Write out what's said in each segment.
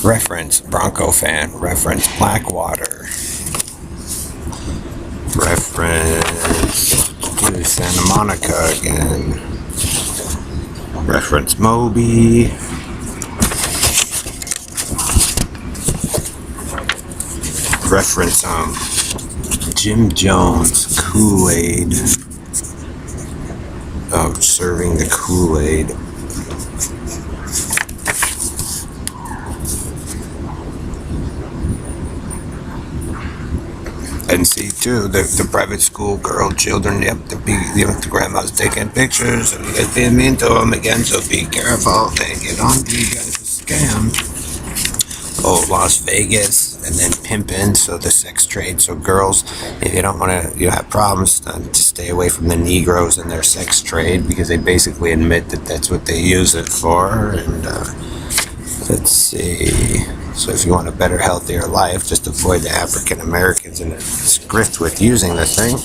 Reference Bronco fan. Reference Blackwater. Reference Santa Monica again. Reference Moby. Reference Jim Jones Kool-Aid. Serving the Kool-Aid. And see too the private school girl children. Yep, the grandma's taking pictures and you guys being mean to them again. So be careful. They get on to you guys a scam. Oh, Las Vegas, and then pimping, so the sex trade. So girls, if you don't want to, have problems, to stay away from the Negroes and their sex trade, because they basically admit that that's what they use it for. And let's see. So if you want a better, healthier life, just avoid the African Americans and the script with using the thing.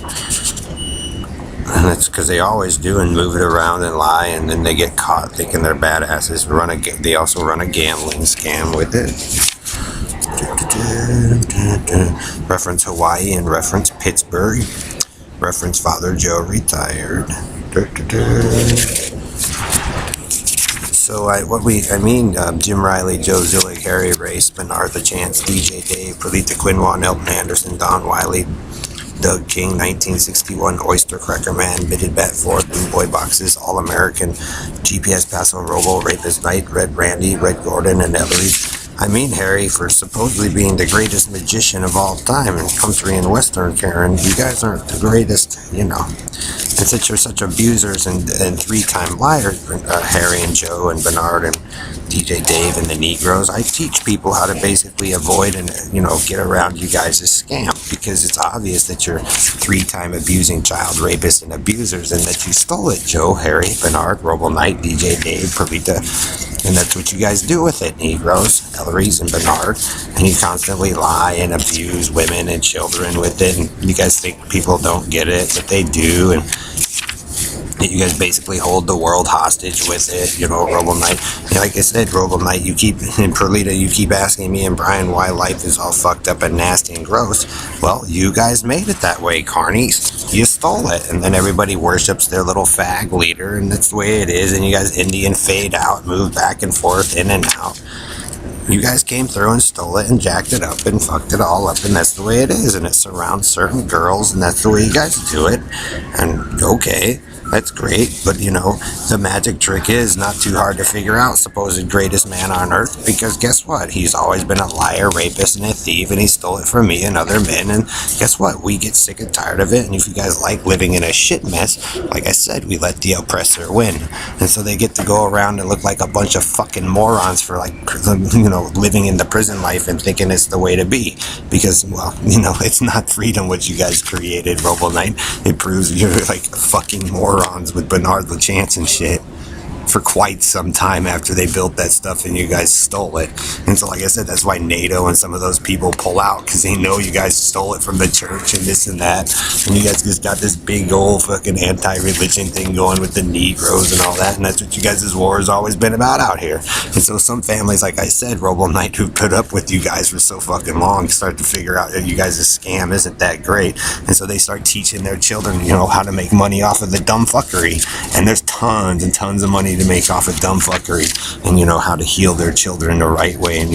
And that's because they always do and move it around and lie, and then they get caught thinking they're badasses. They also run a gambling scam with it. Reference Hawaii and reference Pittsburgh. Reference Father Joe retired. So Jim Riley, Joe Zillig, Harry Race, Bernard the Chance, DJ Dave, Perlita Quinwan, Elton Anderson, Don Wiley, Doug King, 1961, Oyster Cracker Man, Bitted Bat 4, Blue Boy Boxes, All American, GPS Paso Robo, Rapist Knight, Red Randy, Red Gordon, and Ellery. Harry, for supposedly being the greatest magician of all time in country and western, Karen, you guys aren't the greatest, And since you're such abusers and three-time liars, Harry and Joe and Bernard and DJ Dave and the Negroes, I teach people how to basically avoid and, get around you guys' scam, because it's obvious that you're three-time abusing child rapists and abusers and that you stole it, Joe, Harry, Bernard, Robo Knight, DJ Dave, Perlita, and that's what you guys do with it, Negroes, Ellery's and Bernard, and you constantly lie and abuse women and children with it, and you guys think people don't get it, but they do, and you guys basically hold the world hostage with it, Robo Knight. Like I said, Robo Knight, and Perlita, you keep asking me and Brian why life is all fucked up and nasty and gross. Well, you guys made it that way, carnies. You stole it, and then everybody worships their little fag leader, and that's the way it is, and you guys Indian fade out, move back and forth, in and out. You guys came through and stole it and jacked it up and fucked it all up, and that's the way it is, and it surrounds certain girls, and that's the way you guys do it. And okay, that's great, but the magic trick is not too hard to figure out. Supposed greatest man on earth, because guess what? He's always been a liar, rapist, and a thief, and he stole it from me and other men, and guess what? We get sick and tired of it, and if you guys like living in a shit mess, like I said, we let the oppressor win, and so they get to go around and look like a bunch of fucking morons for living in the prison life and thinking it's the way to be, because, it's not freedom what you guys created, Robo Knight. It proves you're like fucking morons with Bernard LaChance and shit for quite some time after they built that stuff and you guys stole it. And so, like I said, that's why NATO and some of those people pull out, because they know you guys stole it from the church and this and that, and you guys just got this big old fucking anti-religion thing going with the Negroes and all that, and that's what you guys' war has always been about out here. And so some families, like I said, Robo Knight, who put up with you guys for so fucking long, start to figure out that you guys' scam isn't that great, and so they start teaching their children, how to make money off of the dumb fuckery, and there's tons and tons of money to make off of dumb fuckery, and how to heal their children the right way, and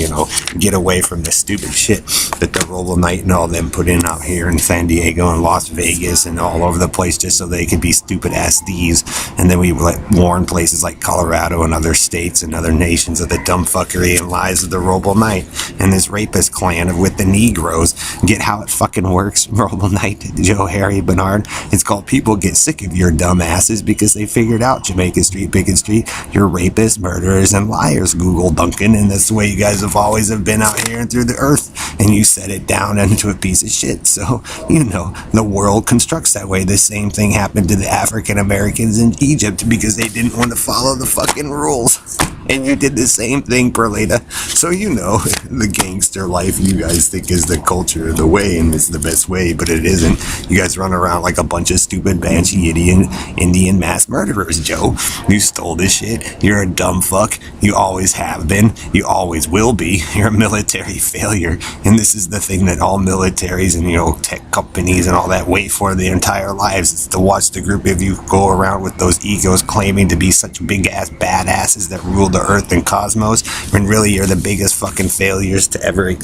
get away from the stupid shit that the Robo Knight and all them put in out here in San Diego and Las Vegas and all over the place, just so they could be stupid ass thieves. And then we warn places like Colorado and other states and other nations of the dumb fuckery and lies of the Robo Knight and this rapist clan with the Negroes. Get how it fucking works, Robo Knight, Joe, Harry, Bernard. It's called people get sick of your dumb asses because they figured out Jamaica Street, Pickett Street, you're rapists, murderers, and liars, Google Duncan, and that's the way you guys have always been out here and through the earth, and you set it down into a piece of shit. So, the world constructs that way. The same thing happened to the African Americans in Egypt because they didn't want to follow the fucking rules. And you did the same thing, Perlita. So the gangster life you guys think is the culture of the way, and it's the best way, but it isn't. You guys run around like a bunch of stupid banshee Indian mass murderers, Joe. You stole this shit. You're a dumb fuck. You always have been. You always will be. You're a military failure. And this is the thing that all militaries and, tech companies and all that wait for their entire lives. It's to watch the group of you go around with those egos claiming to be such big ass badasses that rule the earth and cosmos, when really you're the biggest fucking failures to ever exist.